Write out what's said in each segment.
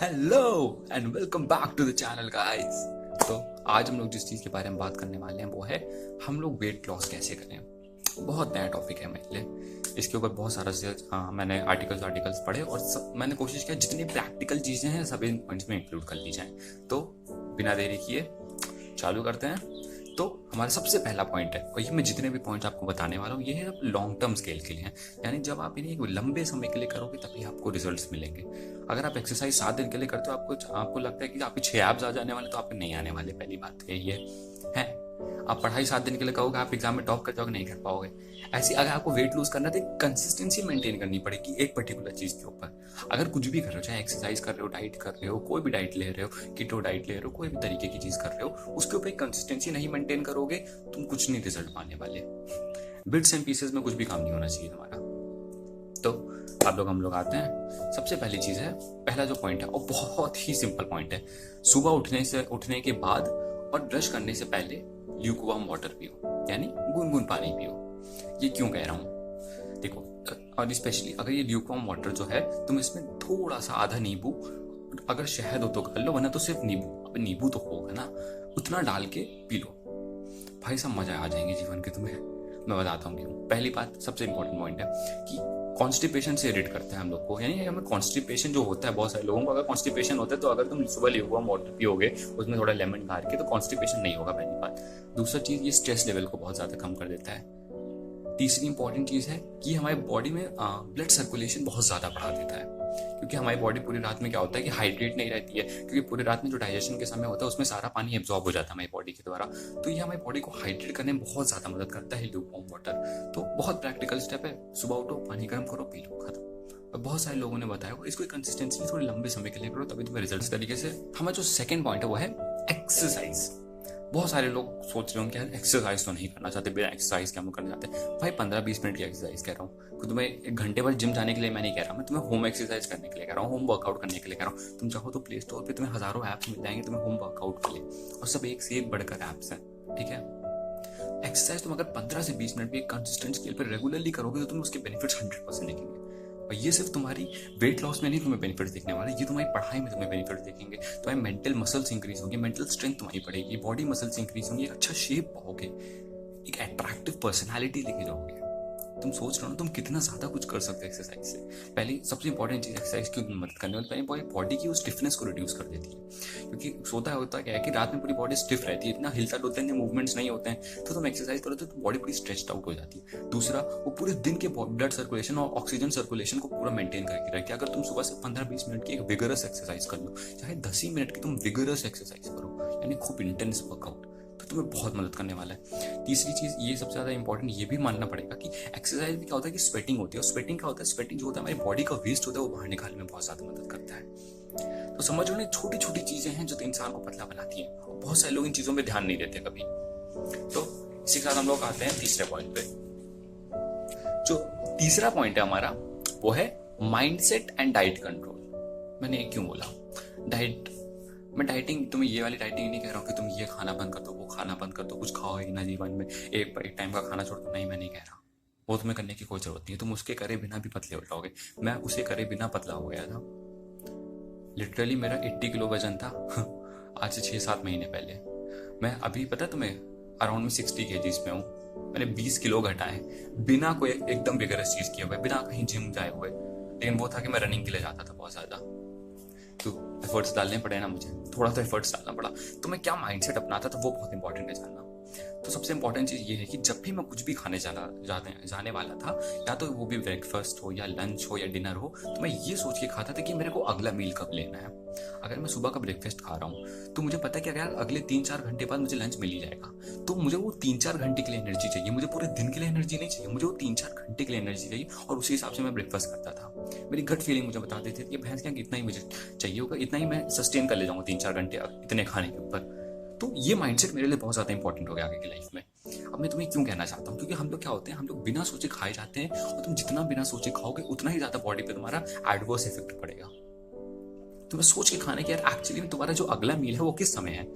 Hello and welcome back to the channel guys. तो आज हम लोग जिस चीज़ के बारे में बात करने वाले हैं वो है हम लोग वेट लॉस कैसे करें। बहुत नया टॉपिक है मेरे लिए। इसके ऊपर बहुत सारा रिसर्च मैंने आर्टिकल्स पढ़े और मैंने कोशिश किया जितनी प्रैक्टिकल चीज़ें हैं सब इन पॉइंट्स में इंक्लूड कर ली जाएं। तो बिना देरी किए चालू करते हैं। तो हमारा सबसे पहला पॉइंट है और ये मैं जितने भी पॉइंट आपको बताने वाला हूँ ये है लॉन्ग टर्म स्केल के लिए, यानी जब आप इन्हें एक लंबे समय के लिए करोगे तभी आपको रिजल्ट्स मिलेंगे। अगर आप एक्सरसाइज 7 दिन के लिए करते हो आपको लगता है कि आपके 6 एब्स आ जाने वाले, तो आपके नहीं आने वाले। पहली बात तो यही है। आप पढ़ाई 7 दिन के लिए कहोगे आप एग्जाम में टॉप कर जाओगे, नहीं कर पाओगे। ऐसी अगर आपको वेट लूज करना है तो कंसिस्टेंसी मेंटेन करनी पड़ेगी एक पर्टिकुलर चीज के ऊपर। अगर कुछ भी कर रहे हो, चाहे एक्सरसाइज कर रहे हो, डाइट कर रहे हो, कोई भी डाइट ले रहे हो, कीटो डाइट ले रहे हो, कोई भी तरीके की चीज कर रहे हो, उसके ऊपर कंसिस्टेंसी नहीं मेंटेन करोगे तुम कुछ नहीं रिजल्ट पाने वाले। बिट्स एंड पीसेस में कुछ भी काम नहीं होना चाहिए तुम्हारा। तो हम लोग आते हैं। सबसे पहली चीज है, पहला जो पॉइंट है वो बहुत ही सिंपल पॉइंट है। सुबह उठने के बाद और ब्रश करने से पहले ल्यूकवार्म वाटर पियो, यानी गुनगुन पानी पियो। ये क्यों कह रहा हूँ देखो, और स्पेशली अगर ये ल्यूकवार्म वाटर जो है तुम इसमें थोड़ा सा आधा नींबू, अगर शहद हो तो कर लो, वरना तो सिर्फ नींबू, अब नींबू तो होगा ना, उतना डाल के पी लो। भाई सब मजा आ जाएंगे जीवन के तुम्हें। मैं बताता हूँ क्यों। पहली बात, सबसे इंपॉर्टेंट पॉइंट है कि कॉन्स्टिपेशन से इरिटेट करते हैं हम लोग को, यानी हमें कॉन्स्टिपेशन जो होता है, बहुत सारे लोगों को अगर कॉन्स्टिपेशन होता है तो अगर तुम सुबह ल्यूकवार्म वाटर पियोगे उसमें थोड़ा लेमन डाल के तो कॉन्स्टिपेशन नहीं होगा, पहली बात। दूसरा चीज, ये स्ट्रेस लेवल को बहुत ज्यादा कम कर देता है। तीसरी इंपॉर्टेंट चीज है कि हमारी बॉडी में ब्लड सर्कुलेशन बहुत ज्यादा बढ़ा देता है, क्योंकि हमारी बॉडी पूरी रात में क्या होता है कि हाइड्रेट नहीं रहती है, क्योंकि पूरी रात में जो डाइजेशन के समय होता है उसमें सारा पानी एब्जॉर्ब हो जाता है हमारी बॉडी के द्वारा। तो ये हमारी बॉडी को हाइड्रेट करने में बहुत ज्यादा मदद करता है ल्यूकवार्म वाटर। तो बहुत प्रैक्टिकल स्टेप है, सुबह उठो, पानी गर्म करो, पी लो, खत्म। बहुत सारे लोगों ने बताया इसको कंसिस्टेंसी थोड़ी लंबे समय के लिए करो तभी तुम्हें रिजल्ट तरीके से। हमारा जो सेकंड पॉइंट है वो है एक्सरसाइज। बहुत सारे लोग सोच रहे होंगे यार एक्सरसाइज तो नहीं करना चाहते, बिना एक्सरसाइज क्या करना चाहते हैं। भाई 15-20 मिनट की एक्सरसाइज कह रहा हूँ, तुम्हें 1 घंटे भर जिम जाने के लिए मैं नहीं कह रहा, मैं तुम्हें होम एक्सरसाइज करने के लिए कह रहा हूँ, होम वर्कआउट करने के लिए कह रहा हूँ। तुम चाहो तो प्ले स्टोर पे तुम्हें हजारों ऐप्स मिल जाएंगे तुम्हें होम वर्कआउट के लिए, और सब एक से एक बढ़कर ऐप्स हैं, ठीक है। एक्सरसाइज तुम अगर 15 से 20 मिनट भी एक कंसिस्टेंट स्केल पर रेगुलरली करोगे तो तुम्हें उसके बेनिफिट्स 100% दिखेंगे। और ये सिर्फ तुम्हारी वेट लॉस में नहीं तुम्हें बेनिफिट्स दिखने वाले, ये तुम्हारी पढ़ाई में तुम्हें बेनिफिट्स दिखेंगे। तुम्हारी मेंटल मसल्स इंक्रीज होंगे, मेंटल स्ट्रेंथ तुम्हारी बढ़ेगी, बॉडी मसल्स इंक्रीज होंगी, एक अच्छा शेप पाओगे, एक अट्रैक्टिव पर्सनालिटी लेके जाओगे। तुम सोच रहे हो ना तुम कितना ज्यादा कुछ कर सकते हो एक्सरसाइज से। पहली सबसे इंपॉर्टेंट चीज एक्सरसाइज की मदद करने वाली पहले बॉडी की उस स्टिफनेस को रिड्यूस कर देती है, क्योंकि होता क्या है कि रात में पूरी बॉडी स्टिफ रहती है, इतना हिलता डुलता है, मूवमेंट्स नहीं होते हैं, तो तुम एक्सरसाइज करो तो बॉडी पूरी स्ट्रेच्ड आउट हो जाती है। दूसरा, वो पूरे दिन के ब्लड सर्कुलेशन और ऑक्सीजन सर्कुलेशन को पूरा मेंटेन करके रखती है। अगर तुम सुबह से 15-20 मिनट की एक विगरस एक्सरसाइज कर लो, चाहे 10 ही मिनट की तुम विगरस एक्सरसाइज करो, यानी खूब इंटेंस वर्कआउट, तो तुम्हें बहुत मदद करने वाला है। तीसरी चीज, ये सबसे ज्यादा इंपॉर्टेंट, ये भी मानना पड़ेगा कि एक्सरसाइज में क्या होता है कि स्वेटिंग होती है, और स्वेटिंग क्या होता है, स्वेटिंग जो होता है हमारी बॉडी का वेस्ट होता है वो बाहर निकालने में बहुत ज्यादा मदद करता है। तो समझ लो, छोटी छोटी चीजें हैं जो इंसान को पतला बनाती है, और बहुत सारे लोग इन चीजों में ध्यान नहीं देते कभी। तो इसी के साथ हम लोग आते हैं तीसरे पॉइंट पे। जो तीसरा पॉइंट है हमारा वो है माइंडसेट एंड डाइट कंट्रोल। मैंने ये क्यों बोला डाइट, मैं डाइटिंग, तुम्हें ये वाली डाइटिंग नहीं कह रहा हूँ कि तुम ये खाना बंद कर दो, वो खाना बंद कर दो, कुछ खाओ ही ना जीवन में, एक टाइम का खाना छोड़ दो, नहीं मैं नहीं कह रहा। वो तुम्हें करने की कोई जरूरत नहीं है, तुम उसके करे बिना भी पतले हो जाओगे। मैं उसे करे बिना पतला हो गया था। लिटरली मेरा 80 किलो वजन था आज से 6-7 महीने पहले। मैं अभी पता तुम्हें अराउंड में 60 kgs में हूँ। मैंने 20 किलो घटाए बिना कोई एकदम विगरस चीज किए हुए, बिना कहीं जिम जाए हुए। लेकिन वो था कि मैं रनिंग के लिए जाता था बहुत ज्यादा, तो एफर्ट्स डालने पड़े ना, मुझे थोड़ा तो एफर्ट्स डालना पड़ा। तो मैं क्या माइंडसेट अपनाता था वो बहुत इंपॉर्टेंट है जानना। तो सबसे इंपॉर्टेंट चीज ये है कि जब भी मैं कुछ भी खाने जाने वाला था, या तो वो भी ब्रेकफास्ट हो या लंच हो या डिनर हो, तो मैं ये सोच के खाता था कि मेरे को अगला मील कब लेना है। अगर मैं सुबह का ब्रेकफास्ट खा रहा हूँ तो मुझे पता है कि अगर अगले 3-4 घंटे बाद मुझे लंच मिल ही जाएगा, तो मुझे वो 3-4 घंटे के लिए एनर्जी चाहिए, मुझे पूरे दिन के लिए एनर्जी नहीं चाहिए, मुझे वो 3-4 घंटे के लिए एनर्जी चाहिए। और उसी हिसाब से मैं ब्रेकफास्ट करता था। मेरी गट फीलिंग मुझे बता देती थी कि भैंस क्या इतना ही मुझे चाहिए होगा, इतना ही मैं सस्टेन कर ले जाऊंगा 3-4 घंटे इतने खाने के ऊपर। तो ये माइंडसेट मेरे लिए बहुत ज्यादा इंपॉर्टेंट हो गया आगे की लाइफ में। अब मैं तुम्हें क्यों कहना चाहता हूँ, क्योंकि हम लोग क्या होते हैं, हम लोग बिना सोचे खाए जाते हैं, और तुम जितना बिना सोचे खाओगे उतना ही ज्यादा बॉडी पे तुम्हारा एडवर्स इफेक्ट पड़ेगा। तुम्हें सोच के खाने के यार एक्चुअली में तुम्हारा जो अगला मील है वो किस समय है,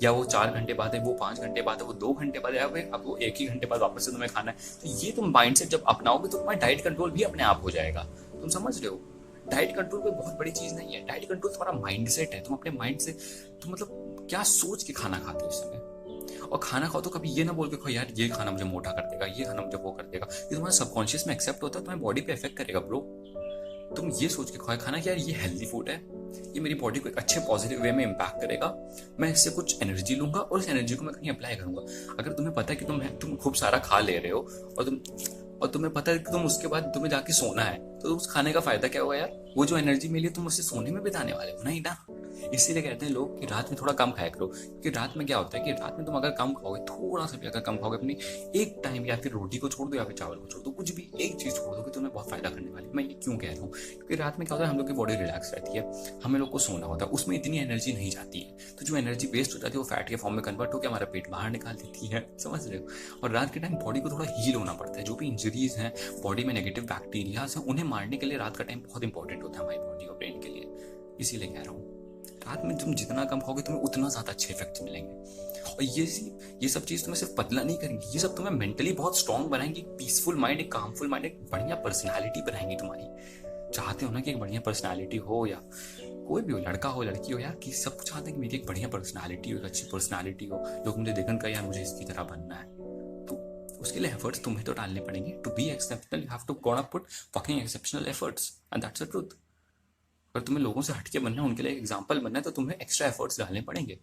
या वो 4 घंटे बाद है, वो 5 घंटे बाद है, वो 2 घंटे बाद है, अब वो 1 ही घंटे बाद वापस से तुम्हें खाना है। तो ये तुम माइंडसेट जब अपनाओगे तो तुम्हारा डाइट कंट्रोल भी अपने आप हो जाएगा। तुम समझ रहे हो, डाइट कंट्रोल कोई बहुत बड़ी चीज नहीं है। डाइट कंट्रोल तुम्हारा माइंडसेट है। तुम अपने माइंड से तुम मतलब क्या सोच के खाना खाते हो उस समय। और खाना खाओ तो कभी ये ना बोल के खाओ यार ये खाना मुझे मोटा कर देगा, ये खाना मुझे वो कर देगा। ये तुम्हारे सबकॉन्शियस में एक्सेप्ट होता है, तुम्हारी बॉडी पे इफेक्ट करेगा ब्रो। तुम ये सोच के खाओ खाना कि यार ये हेल्दी फूड है, ये मेरी बॉडी को एक अच्छे पॉजिटिव वे में इम्पैक्ट करेगा, मैं इससे कुछ एनर्जी लूंगा और उस एनर्जी को मैं कहीं अप्लाई करूंगा। अगर तुम्हें पता है कि तुम खूब सारा खा ले रहे हो और तुम्हें पता है कि तुम उसके बाद तुम्हें जाके सोना है, तो उस खाने का फायदा क्या हुआ यार। वो जो एनर्जी मिली तुम उससे सोने में बिताने वाले हो नहीं ना। इसीलिए कहते हैं लोग कि रात में थोड़ा कम खाया करो, क्योंकि रात में क्या होता है कि रात में तुम अगर कम खाओगे, थोड़ा सा भी अगर कम खाओगे, अपनी एक टाइम या फिर रोटी को छोड़ दो या फिर चावल को छोड़ दो, कुछ भी एक चीज छोड़ दो कि तुम्हें बहुत फायदा करने वाली। मैं ये क्यों कह रहा हूँ, क्योंकि रात में क्या होता है हम लोग की बॉडी रिलैक्स रहती है, हमें लोग को सोना होता है, उसमें इतनी एनर्जी नहीं जाती है, तो जो एनर्जी वेस्ट हो जाती है वो फैट के फॉर्म में कन्वर्ट होकर हमारा पेट बाहर निकाल देती है, समझ रहे हो। और रात के टाइम बॉडी को थोड़ा हील होना पड़ता है। जो भी इंजरीज हैं बॉडी में, नेगेटिव बैक्टीरियाज हैं, उन्हें मारने के लिए रात का टाइम बहुत इंपॉर्टेंट होता है हमारी बॉडी और ब्रेन के लिए। इसीलिए कह रहा हूँ रात में तुम जितना कम खाओगे तुम्हें उतना ज्यादा अच्छे इफेक्ट्स मिलेंगे। और ये सब चीज तुम्हें सिर्फ पतला नहीं करेंगी, ये सब तुम्हें मेंटली बहुत स्ट्रांग बनाएंगी, पीसफुल माइंड, एक कामफुल माइंड, एक बढ़िया पर्सनालिटी बनाएंगी तुम्हारी। चाहते हो ना कि एक बढ़िया पर्सनालिटी हो, या कोई भी हो, लड़का हो लड़की हो यार, कि सब चाहते हैं कि मेरी एक बढ़िया पर्सनालिटी हो, एक अच्छी पर्सनालिटी हो, लोग मुझे देखन का यार मुझे इसकी तरह बनना है। तो उसके लिए एफर्ट्स तुम्हें तो डालने पड़ेंगे। To be exceptional you have to gonna put fucking exceptional efforts and that's the truth. अगर तुम्हें लोगों से हटके बनना है, उनके लिए एक एग्जाम्पल बनना है, तो तुम्हें एक्स्ट्रा एफर्ट्स डालने पड़ेंगे।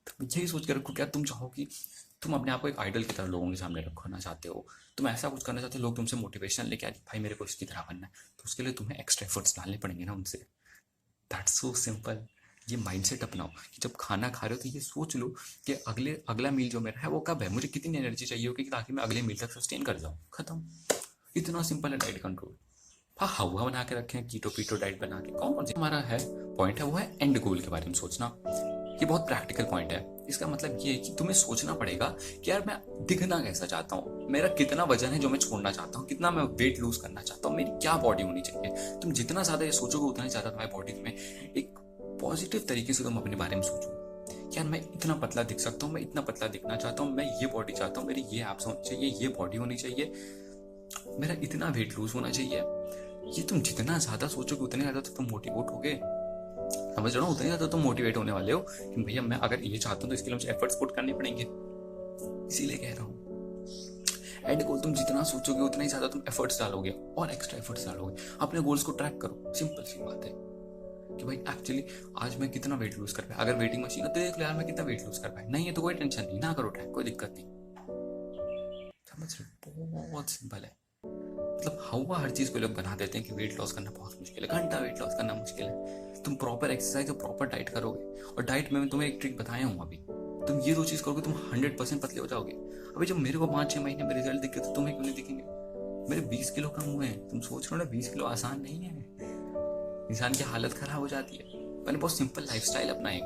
तो यही सोच के रखो, क्या तुम चाहो कि तुम अपने आप को एक आइडल की तरह लोगों के सामने रखना चाहते हो, तुम ऐसा कुछ करना चाहते हो, लोग तुमसे मोटिवेशन लेके आए भाई मेरे को इसकी तरह बनना है, तो उसके लिए तुम्हें एक्स्ट्रा एफर्ट्स डालने पड़ेंगे ना उनसे। That's so simple. ये माइंडसेट अपनाओ कि जब खाना खा रहे हो तो ये सोच लो कि अगला मील जो मेरा है वो कब है, मुझे कितनी एनर्जी चाहिए होगी ताकि मैं अगले मील तक सस्टेन कर जाऊँ। खत्म। इतना सिंपल है डाइट कंट्रोल। हाँ हवा बना के रखे हैं, कीटो पीटो डाइट बना के, कौन सी हमारा है पॉइंट है वो है एंड गोल के बारे में सोचना। ये बहुत प्रैक्टिकल पॉइंट है। इसका मतलब ये है कि तुम्हें सोचना पड़ेगा कि यार मैं दिखना कैसा चाहता हूँ, मेरा कितना वजन है जो मैं छोड़ना चाहता हूँ, कितना मैं वेट लूज करना चाहता हूँ, मेरी क्या बॉडी होनी चाहिए। तुम जितना ज्यादा ये सोचोगे उतना ही ज्यादा तुम्हारी बॉडी में एक पॉजिटिव तरीके से तुम अपने बारे में सोचो कि यार मैं इतना पतला दिख सकता हूँ, मैं इतना पतला दिखना चाहता हूँ, मैं ये बॉडी चाहता हूँ, मेरी ये एब्स होनी चाहिए, ये बॉडी होनी चाहिए, मेरा इतना वेट लूज होना चाहिए। ये तुम जितना ज्यादा सोचोगे उतने ज्यादा तो तुम मोटिवेट होगे, समझ रहे हो, उतने ज्यादा तुम मोटिवेट होने वाले हो कि भैया मैं अगर ये चाहता हूँ तो इसके लिए मुझे एफर्ट्स पुट करने पड़ेंगे। इसीलिए कह रहा हूँ एंड गोल तुम जितना सोचोगे उतना ही ज्यादा तुम एफर्ट्स डालोगे और एक्स्ट्रा एफर्ट्स डालोगे। अपने गोल्स को ट्रैक करो, सिंपल सी बात है कि भाई एक्चुअली आज मैं कितना वेट लूज कर पाया। अगर वेटिंग मशीन है तो देख लो यार मैं कितना वेट लूज कर पाया, नहीं है तो कोई टेंशन नहीं, ना करो ट्रैक, कोई दिक्कत नहीं। समझ रहे हो, बहुत सिंपल है। मतलब हवा हर चीज को लोग बना देते हैं कि वेट लॉस करना बहुत मुश्किल है, घंटा वेट लॉस करना मुश्किल है। तुम प्रॉपर एक्सरसाइज और प्रॉपर डाइट करोगे, और डाइट में मैं तुम्हें एक ट्रिक बताया हूँ अभी, तुम ये दो चीज करोगे तुम 100% पतले हो जाओगे। अभी जब मेरे को 5-6 महीने में रिजल्ट दिखे तो तुम्हें क्यों नहीं दिखेंगे। मेरे 20 किलो कम हुए हैं, तुम सोच रहे हो ना 20 किलो आसान नहीं है, इंसान की हालत खराब हो जाती है। मैंने बहुत सिंपल लाइफस्टाइल अपनाई,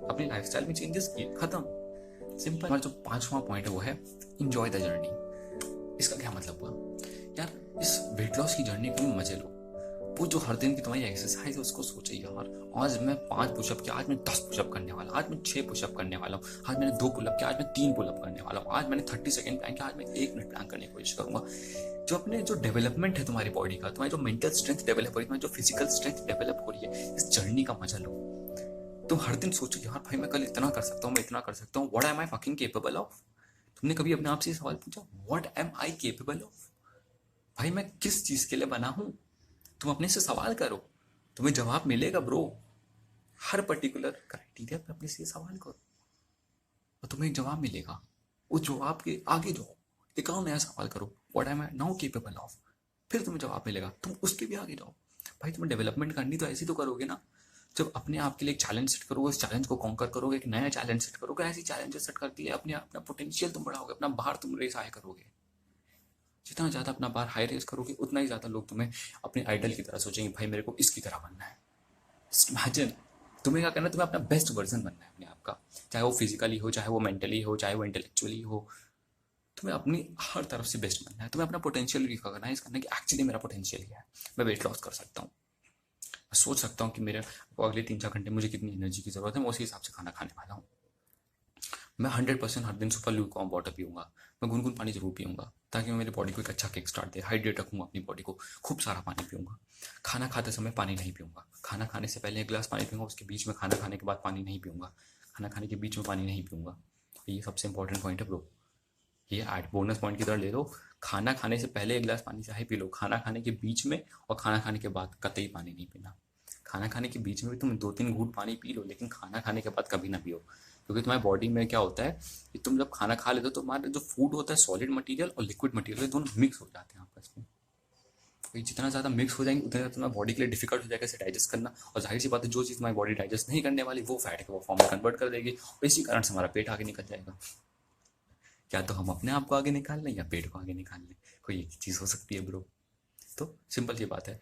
अपनी लाइफस्टाइल में चेंजेस किए, खत्म, सिंपल। हमारा जो 5वां पॉइंट है वो है एंजॉय द जर्नी। इसका क्या मतलब हुआ यार, इस वेट लॉस की जर्नी को मजे लो। वो जो हर दिन की तुम्हारी एक्सरसाइज है उसको सोचे यार आज मैं 5 पुशअप किया, आज मैं 10 पुशअप करने वाला, आज मैं 6 पुशअप करने वाला हूँ, आज मैंने 2 पुलअप किया, आज मैं 3 पुलअप करने वाला हूँ, आज मैंने 30 सेकंड प्लान किया, आज मैं 1 मिनट प्लान करने की कोशिश करूंगा। जो अपने जो डेवलपमेंट है तुम्हारी बॉडी का, तुम्हारी जो मेंटल स्ट्रेंथ डेवलप हो रही है, तुम्हारी जो फिजिकल स्ट्रेंथ डेवलप हो रही है, इस जर्नी का मजा लो। तुम हर दिन सोचो यार भाई मैं कल इतना कर सकता हूँ, मैं इतना कर सकता हूँ, what am I fucking capable of. तुमने कभी अपने आप से सवाल पूछा what am I capable of, भाई मैं किस चीज के लिए बना हूं। तुम अपने से सवाल करो, तुम्हें जवाब मिलेगा ब्रो। हर पर्टिकुलर क्राइटेरिया पे अपने से सवाल करो और तुम्हें एक जवाब मिलेगा। उस जवाब के आगे जाओ, एक और नया सवाल करो, what am I now capable of, फिर तुम्हें जवाब मिलेगा, तुम उसके भी आगे जाओ। भाई तुम्हें डेवलपमेंट करनी तो ऐसी तो करोगे ना, जब अपने आप के लिए एक चैलेंज सेट करोगे, उस चैलेंज को कॉन्कर करोगे, एक नया चैलेंज सेट करोगे, ऐसी चैलेंजेस सेट करके लिए अपने अपना पोटेंशियल तुम बढ़ाओगे, अपना बाहर तुम रेस आया करोगे। जितना ज्यादा अपना बार हाई रेस करोगे उतना ही ज्यादा लोग तुम्हें अपने आइडल की तरह सोचेंगे, भाई मेरे को इसकी तरह बनना है। इमेजिन तुम्हें क्या करना है, तुम्हें अपना बेस्ट वर्जन बनना है अपने आप का, चाहे वो फिजिकली हो, चाहे वो मेंटली हो, चाहे वो इंटेलेक्चुअली हो। तुम्हें अपनी हर तरफ से बेस्ट बनना है, तुम्हें अपना पोटेंशियल रिकॉग्नाइज करना है कि एक्चुअली मेरा पोटेंशियल क्या है, मैं वेट लॉस कर सकता हूँ, मैं सोच सकता हूँ कि मेरे को अगले 3-4 घंटे मुझे कितनी एनर्जी की जरूरत है, मैं उसी हिसाब से खाना खाने वाला हूँ। मैं 100% हर दिन सुबह ल्यूकवार्म वाटर पीऊंगा, मैं गुनगुन पानी जरूर पीऊंगा ताकि मैं मेरी बॉडी को एक अच्छा किक स्टार्ट दे, हाइड्रेट रखूंगा अपनी बॉडी को, खूब सारा पानी पीऊंगा। खाना खाते समय पानी नहीं पीऊंगा, खाना खाने से पहले 1 गिलास पानी पीऊंगा, उसके बीच में खाना खाने के बाद पानी नहीं पीऊंगा, खाना खाने के बीच में पानी नहीं पीऊंगा। ये सबसे इंपॉर्टेंट पॉइंट है ब्रो, ये ऐड बोनस पॉइंट की तरह ले लो। खाना खाने से पहले 1 गिलास पानी चाहे पी लो, खाना खाने के बीच में और खाना खाने के बाद कतई पानी नहीं पीना। खाना खाने के बीच में भी तुम 2-3 घूंट पानी पी लो, लेकिन खाना खाने के बाद कभी ना पियो, क्योंकि तुम्हारी बॉडी में क्या होता है कि तुम जब खाना खा लेते हो तो तुम्हारा जो फूड होता है सॉलिड मटेरियल और लिक्विड मटेरियल दोनों मिक्स हो जाते हैं आपस में। तो जितना ज़्यादा मिक्स हो जाएंगे उतना ज़्यादा तुम्हारी बॉडी के लिए डिफिकल्ट हो जाएगा इसे डाइजेस्ट करना, और जाहिर सी बात है जो चीज़ तुम्हारी बॉडी डाइजेस्ट नहीं करने वाली वो फैट के फॉर्म में कन्वर्ट कर देगी, और इसी कारण से हमारा पेट आगे निकल जाएगा। या तो हम अपने आप को आगे निकाल लें या पेट को आगे निकाल लें, कोई एक चीज़ हो सकती है ब्रो। तो सिंपल सी बात है,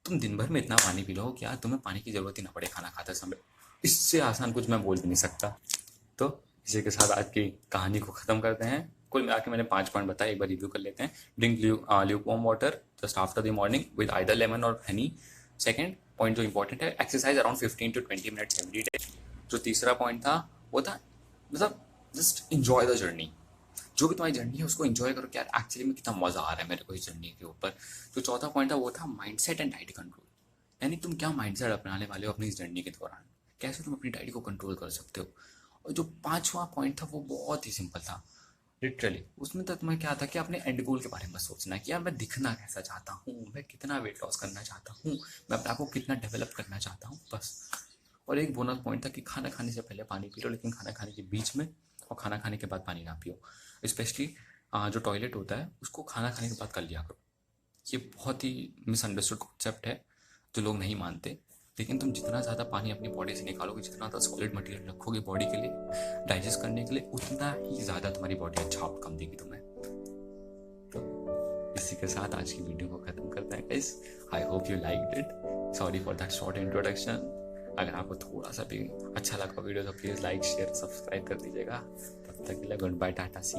तुम दिन भर में इतना पानी पी लो कि यार तुम्हें पानी की जरूरत ही ना पड़े खाना खाते समय। इससे आसान कुछ मैं बोल भी नहीं सकता। तो इसी के साथ आज की कहानी को ख़त्म करते हैं। कुल मिला के मैंने 5 पॉइंट बताए, एक बार रिव्यू कर लेते हैं। Drink lukewarm water just after the morning with either lemon और हनी। सेकंड पॉइंट जो इंपॉर्टेंट है, exercise around 15 to 20 minutes every day. जो तीसरा पॉइंट था वो था मतलब जस्ट इंजॉय द जर्नी, जो भी तुम्हारी जर्नी है उसको एंजॉय करो कि यार एक्चुअली में कितना मजा आ रहा है मेरे को इस जर्नी के ऊपर। जो चौथा पॉइंट था वो था माइंडसेट एंड डाइट कंट्रोल, यानी तुम क्या माइंडसेट अपनाने वाले हो अपनी इस जर्नी के दौरान, कैसे तुम अपनी डाइट को कंट्रोल कर सकते हो। और जो पांचवा पॉइंट था वो बहुत ही सिंपल था लिटरली, उसमें तक मैं क्या था कि अपने एंड गोल के बारे में सोचना कि यार मैं दिखना कैसा चाहता हूँ, मैं कितना वेट लॉस करना चाहता हूँ, मैं अपने आप को कितना डेवलप करना चाहता हूँ, बस। और एक बोनस पॉइंट था कि खाना खाने से पहले पानी पी लो, लेकिन खाना खाने के बीच में और खाना खाने के बाद पानी ना पियो। स्पेशली जो टॉयलेट होता है उसको खाना खाने के बाद कर लिया करो। ये बहुत ही मिसअंडरस्टूड कॉन्सेप्ट है जो लोग नहीं मानते, लेकिन तुम जितना ज़्यादा पानी अपनी बॉडी से निकालोगे, जितना ज़्यादा सॉलिड मटेरियल रखोगे बॉडी के लिए डाइजेस्ट करने के लिए, उतना ही ज़्यादा तुम्हारी बॉडी अच्छा आउटकम देगी तुम्हें। तो इसी के साथ आज की वीडियो को खत्म करते हैं guys. I hope you liked it, sorry for that short introduction. अगर आपको थोड़ा सा भी अच्छा लगा वीडियो तो प्लीज़ लाइक शेयर सब्सक्राइब कर दीजिएगा। तब तक के लिए गुड बाय, टाटा सी।